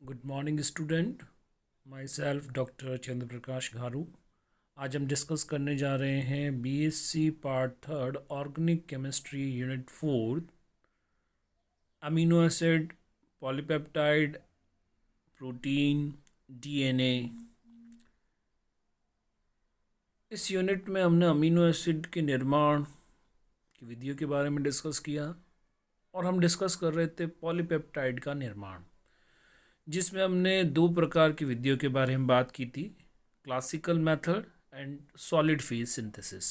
Good morning student. Myself doctor Chandra Prakash Gharu. आज हम discuss करने जा रहे हैं BSc part third organic chemistry unit fourth, amino acid, polypeptide, protein, DNA. इस यूनिट में हमने अमीनो एसिड के निर्माण की विधियों के बारे में डिस्कस किया और हम डिस्कस कर रहे थे पॉलीपेप्टाइड का निर्माण, जिसमें हमने दो प्रकार की विधियों के बारे में बात की थी, classical method and solid phase synthesis.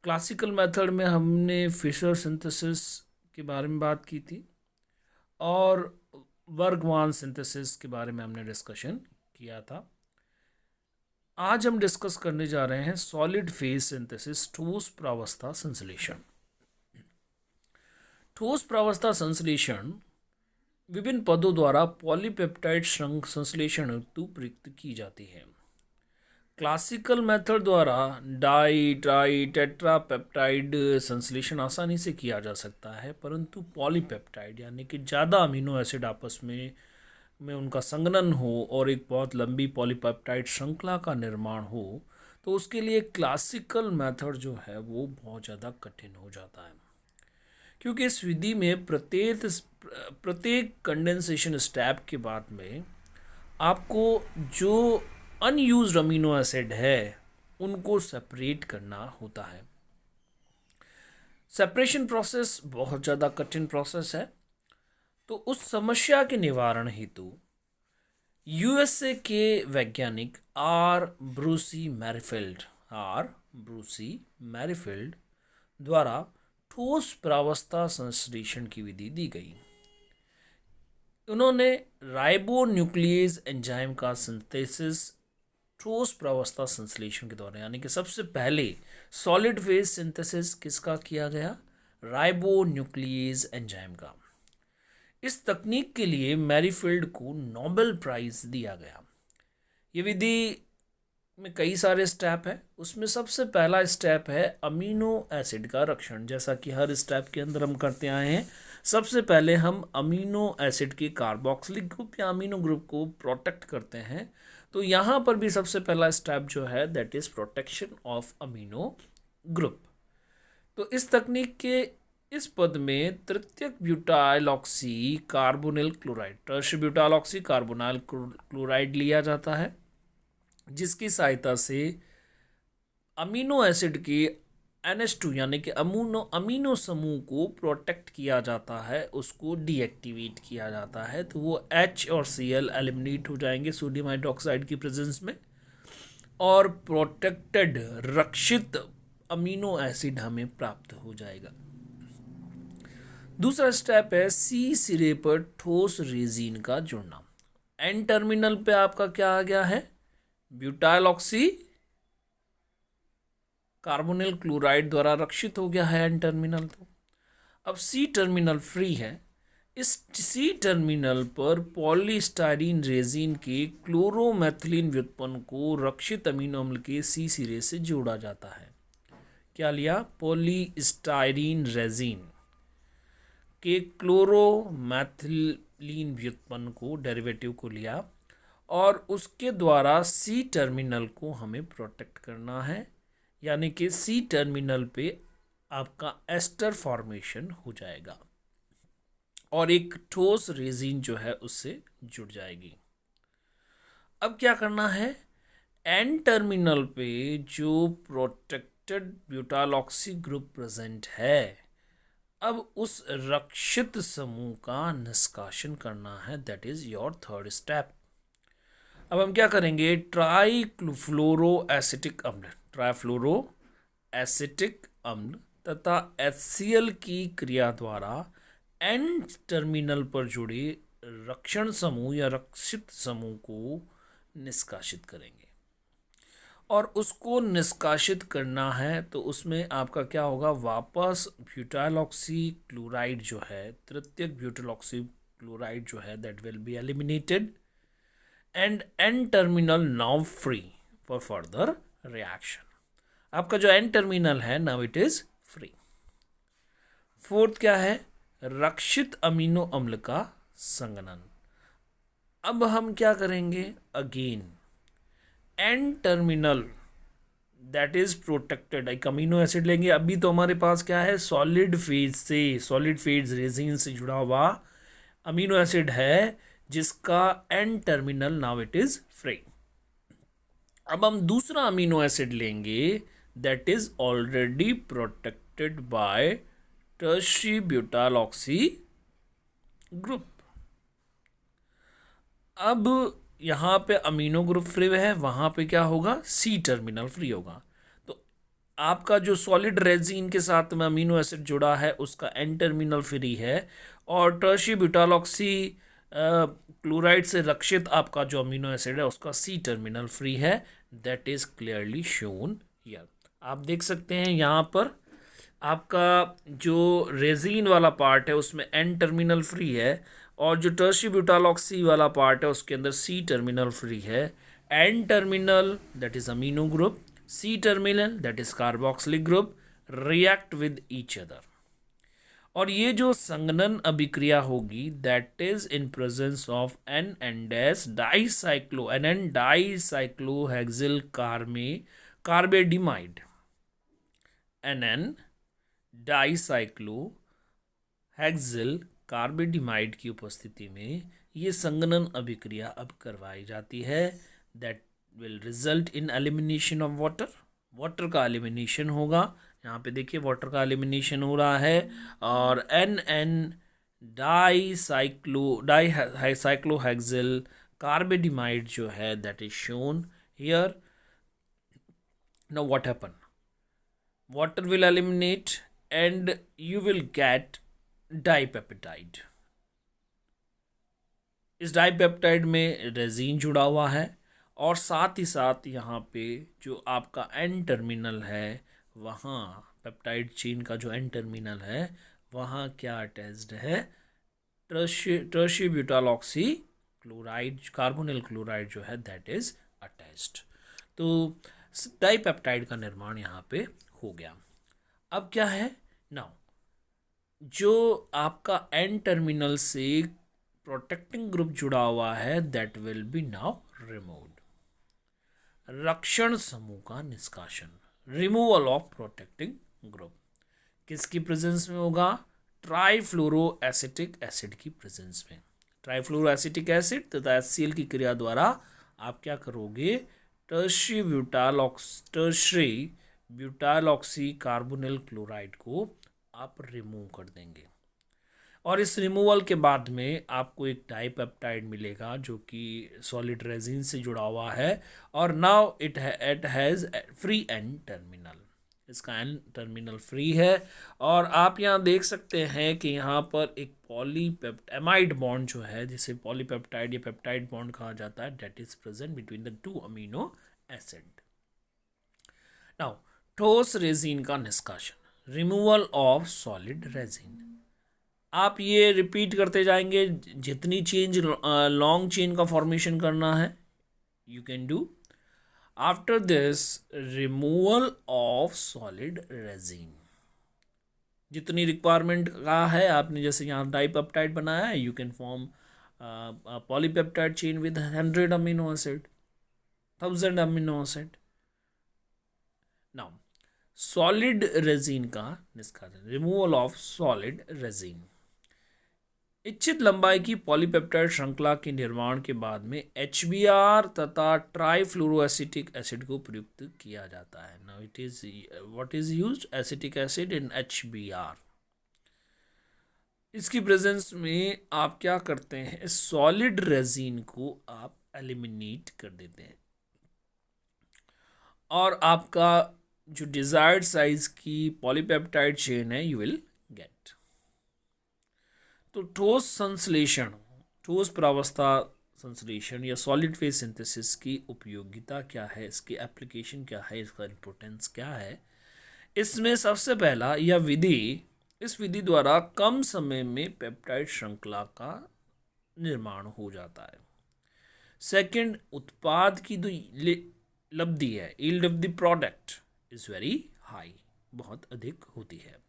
Classical method में हमने फिशर सिंथेसिस के बारे में बात की थी और बर्गमान सिंथेसिस के बारे में हमने डिस्कशन किया था। आज हम डिस्कस करने जा रहे हैं सॉलिड फेज सिंथेसिस, ठोस प्रावस्था संश्लेषण। ठोस प्रावस्था संश्लेषण विभिन्न पदों द्वारा पॉलीपेप्टाइड संश्लेषण हेतु प्रयुक्त की जाती है। क्लासिकल मेथड द्वारा डाई ट्राई टेट्रा पेप्टाइड संश्लेषण आसानी से किया जा सकता है, परंतु पॉलीपेप्टाइड यानी कि ज़्यादा अमीनो एसिड आपस में उनका संघनन हो और एक बहुत लंबी पॉलीपेप्टाइड श्रृंखला का निर्माण हो, तो उसके लिए क्लासिकल मेथड जो है वो बहुत ज़्यादा कठिन हो जाता है, क्योंकि इस विधि में प्रत्येक कंडेंसेशन स्टेप के बाद में आपको जो अनयूज्ड अमीनो एसिड है उनको सेपरेट करना होता है। सेपरेशन प्रोसेस बहुत ज़्यादा कठिन प्रोसेस है। तो उस समस्या के निवारण हेतु यूएसए के वैज्ञानिक ब्रूसी मैरीफील्ड द्वारा ठोस प्रावस्था संश्लेषण की विधि दी गई। उन्होंने राइबोन्यूक्लियेज एंजाइम का सिंथेसिस ठोस प्रावस्था संश्लेषण के दौरान, यानी कि सबसे पहले सॉलिड फेज सिंथेसिस किसका किया गया? राइबोन्यूक्लियेज एंजाइम का। इस तकनीक के लिए मैरीफील्ड को नोबेल प्राइज दिया गया। ये विधि में कई सारे स्टेप है, उसमें सबसे पहला स्टेप है अमीनो एसिड का रक्षण। जैसा कि हर स्टेप के अंदर हम करते आए हैं, सबसे पहले हम अमीनो एसिड के कार्बोक्सिलिक ग्रुप या अमीनो ग्रुप को प्रोटेक्ट करते हैं। तो यहाँ पर भी सबसे पहला स्टेप जो है that is protection of amino group. तो इस तकनीक के इस पद में तृतीयक butyl oxy carbonyl chloride, tertiary butyl oxy carbonyl chloride लिया जाता है, जिसकी सहायता से अमीनो एसिड के NH2 यानी कि अमीनो समूह को प्रोटेक्ट किया जाता है, उसको डीएक्टिवेट किया जाता है। तो वो H और Cl एलिमिनेट हो जाएंगे सोडियम हाइड्रोक्साइड की प्रेजेंस में, और प्रोटेक्टेड रक्षित अमीनो एसिड हमें प्राप्त हो जाएगा। दूसरा स्टेप है सी सिरे पर ठोस रेजिन का जुड़ना। एन टर्मिनल पे आपका क्या आ गया है? ब्यूटाइल ऑक्सी कार्बोनिल क्लोराइड द्वारा रक्षित हो गया है एन टर्मिनल। तो अब सी टर्मिनल फ्री है। इस सी टर्मिनल पर पॉलीस्टाइरीन रेजिन के क्लोरोमेथिलीन व्युत्पन्न को रक्षित अमीनो अम्ल के सी सिरे से जोड़ा जाता है। क्या लिया? पॉलीस्टाइरीन रेजिन के क्लोरोमेथिलीन व्युत्पन्न को, डेरिवेटिव को लिया, और उसके द्वारा सी टर्मिनल को हमें प्रोटेक्ट करना है, यानी कि सी टर्मिनल पे आपका एस्टर फॉर्मेशन हो जाएगा और एक ठोस रेजिन जो है उससे जुड़ जाएगी। अब क्या करना है? एन टर्मिनल पे जो protected butyl oxy group present है, अब उस रक्षित समूह का निष्कासन करना है, that is your third step. अब हम क्या करेंगे? ट्राइफ्लोरो एसिटिक अम्ल तथा HCl की क्रिया द्वारा एन टर्मिनल पर जुड़े रक्षण समूह या रक्षित समूह को निष्कासित करेंगे, और उसको निष्कासित करना है तो उसमें आपका क्या होगा? वापस ब्यूटाइल ऑक्सी क्लोराइड जो है, तृतीयक ब्यूटाइल ऑक्सी क्लोराइड जो है, that will be eliminated and N terminal now free for further reaction. आपका जो एन टर्मिनल है now it is free. Fourth क्या है? रक्षित अमीनो अम्ल का संघनन। अब हम क्या करेंगे, again N terminal that is protected, एक अमीनो एसिड लेंगे। अभी तो हमारे पास क्या है, सॉलिड फेज से, सॉलिड फेज रेजिन से जुड़ा हुआ अमीनो एसिड है जिसका N terminal now it is free. अब हम दूसरा अमीनो एसिड लेंगे that is already protected by tertiary butyl oxy group. अब यहाँ पे अमीनो ग्रुप फ्री है, वहाँ पे क्या होगा, सी टर्मिनल फ्री होगा। तो आपका जो सॉलिड रेजिन के साथ में अमीनो एसिड जुड़ा है उसका एन टर्मिनल फ्री है, और टर्शियरी ब्यूटाइल ऑक्सी क्लोराइड से रक्षित आपका जो अमीनो एसिड है उसका सी टर्मिनल फ्री है। That is clearly shown here. आप देख सकते हैं यहाँ पर आपका जो रेजिन वाला पार्ट है उसमें एन टर्मिनल फ्री है, और जो टर्शियरी ब्यूटाइल ऑक्सी वाला पार्ट है उसके अंदर सी टर्मिनल फ्री है। N terminal that is amino group, C terminal that is carboxylic group react with each other. और ये जो संघनन अभिक्रिया होगी that is in presence of N N dash dicyclo N N dicyclohexyl carbodiimide, N N dicyclohexyl carbodiimide की उपस्थिति में ये संघनन अभिक्रिया अब करवाई जाती है। That will result in elimination of water, water का एलिमिनेशन होगा। यहाँ पे देखिए वाटर का एलिमिनेशन हो रहा है, और एन एन डाइसाइक्लोहेक्सिल कार्बेडिमाइड जो है that is shown here. Now what happen, water will eliminate and you will get dipeptide. इस डाइपेप्टाइड में रेजिन जुड़ा हुआ है, और साथ ही साथ यहाँ पे जो आपका एन टर्मिनल है वहाँ पेप्टाइड चेन का जो एन टर्मिनल है वहाँ क्या अटैच्ड है, tertiary butyl oxy chloride, carbonyl chloride जो है दैट इज अटैच्ड। तो डाइपेप्टाइड का निर्माण यहाँ पे हो गया। अब क्या है, नाउ जो आपका एन टर्मिनल से प्रोटेक्टिंग ग्रुप जुड़ा हुआ है that will B now removed. रक्षण समूह का निष्कासन, रिमूवल ऑफ प्रोटेक्टिंग ग्रुप किसकी प्रेजेंस में होगा, ट्राइफ्लोरो एसिटिक एसिड की प्रेजेंस में। ट्राइफ्लोरो एसिटिक एसिड तथा HCl की क्रिया द्वारा आप क्या करोगे, tertiary butyl oxy carbonyl chloride को आप रिमूव कर देंगे, और इस रिमूवल के बाद में आपको एक डाइपेप्टाइड मिलेगा जो कि सॉलिड रेजिन से जुड़ा हुआ है, और now it has free N terminal, इसका एन टर्मिनल फ्री है। और आप यहाँ देख सकते हैं कि यहाँ पर एक पॉलीपेप्टाइड बॉन्ड जो है जिसे पॉलीपेप्टाइड या पेप्टाइड बॉन्ड कहा जाता है that is present between the two amino acid. Now ठोस रेजिन का निष्कासन, रिमूवल ऑफ सॉलिड रेजिन। आप ये रिपीट करते जाएंगे, जितनी चेंज लॉन्ग चेन का फॉर्मेशन करना है you can do. After this removal of solid resin, जितनी रिक्वायरमेंट का है आपने, जैसे यहाँ डाइपेप्टाइड बनाया है you can form polypeptide chain with 100 amino acid, 1000 amino acid. Now solid resin का निष्कासन, रिमूवल ऑफ सॉलिड रेजिन। इच्छित लंबाई की पॉलीपेप्टाइड श्रृंखला के निर्माण के बाद में HBr तथा ट्राइफ्लोरोएसिटिक एसिड को प्रयुक्त किया जाता है। Now it is what is used, acetic acid in HBr। इसकी प्रेजेंस में आप क्या करते हैं, सॉलिड रेजिन को आप एलिमिनेट कर देते हैं, और आपका जो डिजायर्ड साइज की पॉलीपेप्टाइड चेन है यू विल गेट। तो ठोस संश्लेषण, ठोस प्रावस्था संश्लेषण या सॉलिड फेज सिंथेसिस की उपयोगिता क्या है, इसकी एप्लीकेशन क्या है, इसका इंपोर्टेंस क्या है। इसमें सबसे पहला यह विधि, इस विधि द्वारा कम समय में पेप्टाइड श्रृंखला का निर्माण हो जाता है। सेकंड, उत्पाद की जो लब्धि है, yield of the product is very high, बहुत अधिक होती है।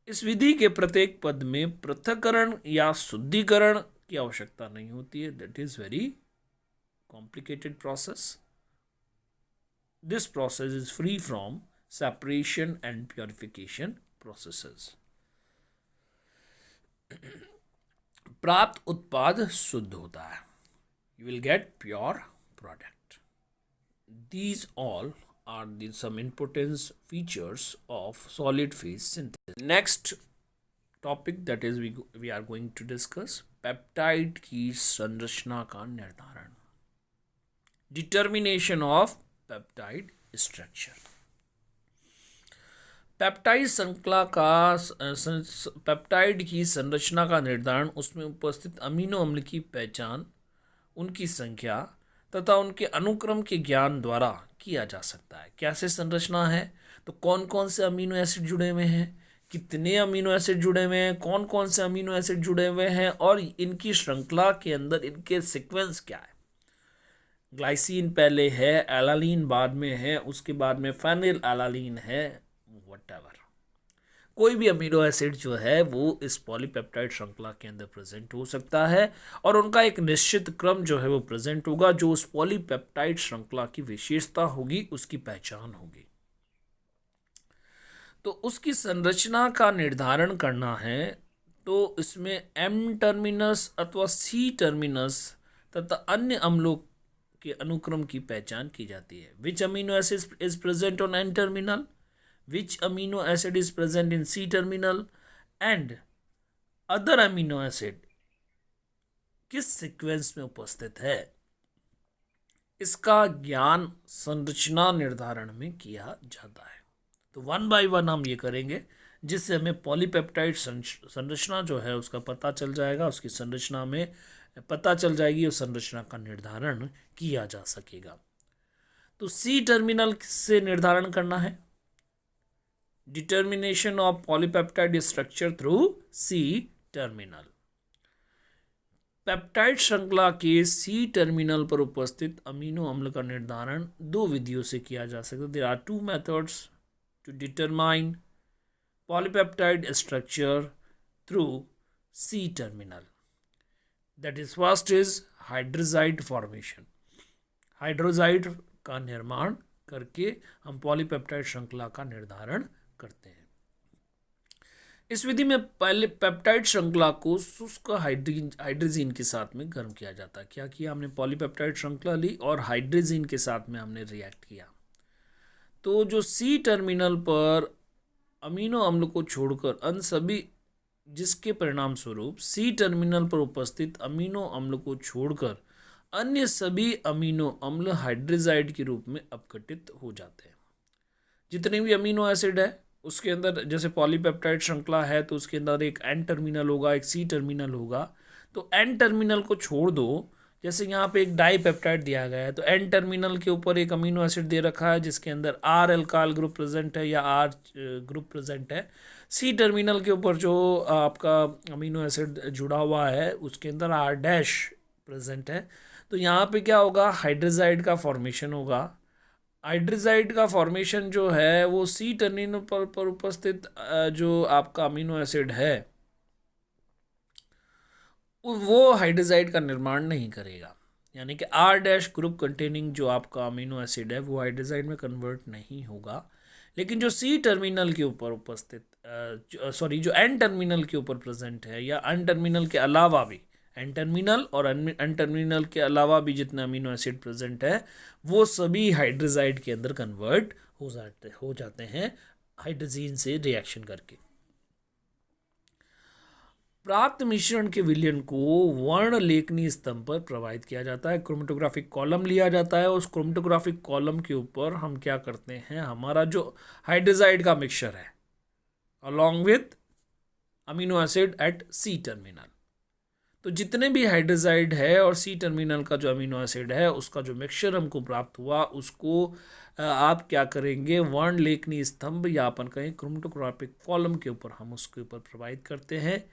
इस विधि के प्रत्येक पद में पृथक्करण या शुद्धिकरण की आवश्यकता नहीं होती है. That is very complicated process. This process is free from separation and purification processes. प्राप्त उत्पाद शुद्ध होता है. You will get pure product. These all are some importance features of solid phase synthesis. Next topic that is we are going to discuss peptide की संरचना का निर्धारण. Determination of peptide structure. Peptide श्रृंखला का पेप्टाइड की संरचना का निर्धारण उसमें उपस्थित अमीनो अम्ल की पहचान, उनकी संख्या तथा उनके अनुक्रम के ज्ञान द्वारा किया जा सकता है. कैसे संरचना है तो कौन कौन से अमीनो एसिड जुड़े हुए हैं, कितने अमीनो एसिड जुड़े हुए हैं, कौन कौन से अमीनो एसिड जुड़े हुए हैं और इनकी श्रृंखला के अंदर इनके सीक्वेंस क्या है. ग्लाइसिन पहले है, एलालीन बाद में है, उसके बाद में फेनिल एलालीन है, व्हाटएवर. कोई भी अमीनो एसिड जो है वो इस पॉलीपेप्टाइड श्रृंखला के अंदर प्रेजेंट हो सकता है और उनका एक निश्चित क्रम जो है वो प्रेजेंट होगा जो उस पॉलीपेप्टाइड श्रृंखला की विशेषता होगी, उसकी पहचान होगी. तो उसकी संरचना का निर्धारण करना है तो इसमें एम टर्मिनस अथवा सी टर्मिनस तथा अन्य अम्लों के अनुक्रम की पहचान की जाती है. Which amino acid is present on an terminal, which amino acid is present in C terminal and other amino acid किस सीक्वेंस में उपस्थित है, इसका ज्ञान संरचना निर्धारण में किया जाता है. तो वन बाय वन हम ये करेंगे जिससे हमें पॉलीपेप्टाइड संरचना जो है उसका पता चल जाएगा, उसकी संरचना में पता चल जाएगी और संरचना का निर्धारण किया जा सकेगा. तो सी टर्मिनल से निर्धारण करना है. Determination of polypeptide structure through C terminal. Peptide श्रृंखला के सी टर्मिनल पर उपस्थित अमीनो अम्ल का निर्धारण दो विधियों से किया जा सकता है. There are two methods to determine polypeptide structure through C terminal. That is first is hydrazide formation. Hydrazide का निर्माण करके हम पॉलीपेप्टाइड श्रृंखला का निर्धारण करते हैं. इस विधि में पहले पेप्टाइड श्रृंखला को शुष्क हाइड्रोजीन के साथ में गर्म किया जाता है. क्या किया हमने, पॉलीपेप्टाइड श्रृंखला ली और हाइड्रोजीन के साथ में हमने रिएक्ट किया. तो जो सी टर्मिनल पर अमीनो अम्ल को छोड़कर अन्य सभी, जिसके परिणाम स्वरूप सी टर्मिनल पर उपस्थित अमीनो अम्ल को छोड़कर अन्य सभी अमीनो अम्ल हाइड्रोजाइड के रूप में अपघटित हो जाते हैं. जितने भी अमीनो एसिड है उसके अंदर, जैसे पॉलीपेप्टाइड श्रृंखला है तो उसके अंदर एक एन टर्मिनल होगा, एक सी टर्मिनल होगा. तो एन टर्मिनल को छोड़ दो, जैसे यहाँ पे एक डाईपेप्टाइड दिया गया है तो एन टर्मिनल के ऊपर एक अमीनो एसिड दे रखा है जिसके अंदर आर एल्काइल ग्रुप प्रेजेंट है या आर ग्रुप प्रेजेंट है. सी टर्मिनल के ऊपर जो आपका अमीनो एसिड जुड़ा हुआ है उसके अंदर आर डैश प्रेजेंट है. तो यहाँ पे क्या होगा, हाइड्रोजाइड का फॉर्मेशन होगा. हाइड्रोजाइड का फॉर्मेशन जो है वो सी टर्मिनल पर उपस्थित जो आपका अमीनो एसिड है वो हाइड्रोजाइड का निर्माण नहीं करेगा. यानी कि आर डैश ग्रुप कंटेनिंग जो आपका अमीनो एसिड है वो हाइड्रोजाइड में कन्वर्ट नहीं होगा. लेकिन जो सी टर्मिनल के ऊपर उपस्थित जो एन टर्मिनल के ऊपर प्रेजेंट है या एन टर्मिनल के अलावा भी, एन टर्मिनल और एन टर्मिनल के अलावा भी जितने अमीनो एसिड प्रेजेंट है वो सभी हाइड्रोजाइड के अंदर कन्वर्ट हो जाते हैं हाइड्रोजीन से रिएक्शन करके. प्राप्त मिश्रण के विलयन को वर्ण लेखनी स्तंभ पर प्रवाहित किया जाता है. क्रोमेटोग्राफिक कॉलम लिया जाता है. उस क्रोमेटोग्राफिक कॉलम के ऊपर हम क्या करते हैं, हमारा जो हाइड्रोजाइड का मिक्सचर है along with amino acid at C terminal, तो जितने भी हाइड्रोजाइड है और सी टर्मिनल का जो अमीनो एसिड है उसका जो मिक्सचर हमको प्राप्त हुआ उसको आप क्या करेंगे, वर्ण लेखनी स्तंभ या अपन कहें क्रोमेटोग्राफिक कॉलम के ऊपर हम उसके ऊपर प्रवाहित करते हैं.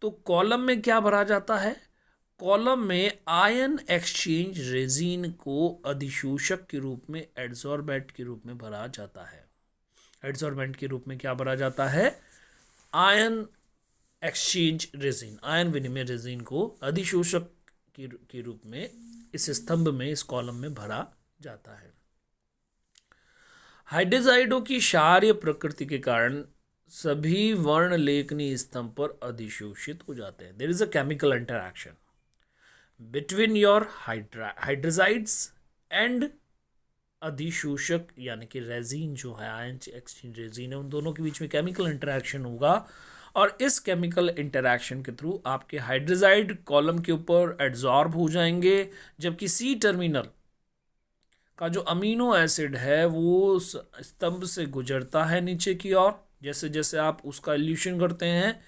तो कॉलम में क्या भरा जाता है, कॉलम में आयन एक्सचेंज रेजिन को अधिशोषक के रूप में, एड्सॉर्बेंट के रूप में भरा जाता है. एड्सॉर्बेंट के रूप में क्या भरा जाता है, आयन एक्सचेंज रेजिन, आयन विनिमय रेजिन को अधिशोषक के रूप में इस स्तंभ में, इस कॉलम में भरा जाता है। हाइड्रोजाइडों की क्षारीय प्रकृति के कारण सभी वर्ण लेखनी स्तंभ पर अधिशोषित हो जाते हैं। There is a chemical interaction between your hydrazides and अधिशोषक यानी कि रेजिन जो है, आयन एक्सचेंज रेजिन है, उन दोनों के बीच में केमिकल इंटरैक्शन होगा और इस केमिकल इंटरैक्शन के थ्रू आपके हाइड्रोजाइड कॉलम के ऊपर एड्जॉर्ब हो जाएंगे, जबकि सी टर्मिनल का जो अमीनो एसिड है वो स्तंभ से गुजरता है नीचे की ओर, जैसे जैसे आप उसका इल्यूशन करते हैं,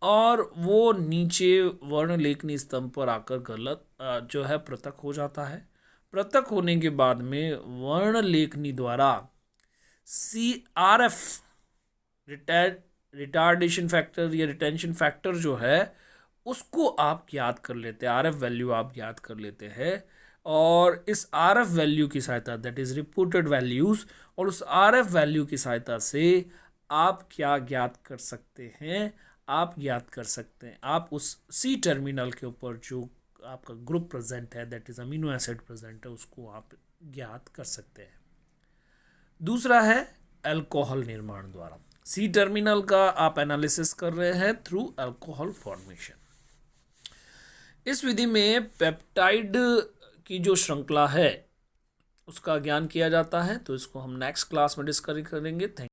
और वो नीचे वर्ण लेखनी स्तंभ पर आकर गलत जो है पृथक हो जाता है। पृथक होने के बाद में वर्ण लेखनी द्वारा CRF रिटार्डेशन फैक्टर या रिटेंशन फैक्टर जो है उसको आप याद कर लेते हैं, RF वैल्यू आप याद कर लेते हैं, और इस RF वैल्यू की सहायता, दैट इज रिपोर्टेड वैल्यूज, और उस RF वैल्यू की सहायता से आप क्या ज्ञात कर सकते हैं, आप ज्ञात कर सकते हैं, आप उस C टर्मिनल के ऊपर जो आपका ग्रुप प्रेजेंट है, that is amino acid present है, उसको आप ज्ञात कर सकते हैं। दूसरा है अल्कोहल निर्माण द्वारा। C टर्मिनल का आप एनालिसिस कर रहे हैं थ्रू अल्कोहल फॉर्मेशन। इस विधि में पेप्टाइड की जो श्रृंखला है उसका ज्ञान किया जाता है, तो इसको हम नेक्स्ट क्लास में डिस्कस करेंगे। Thank you.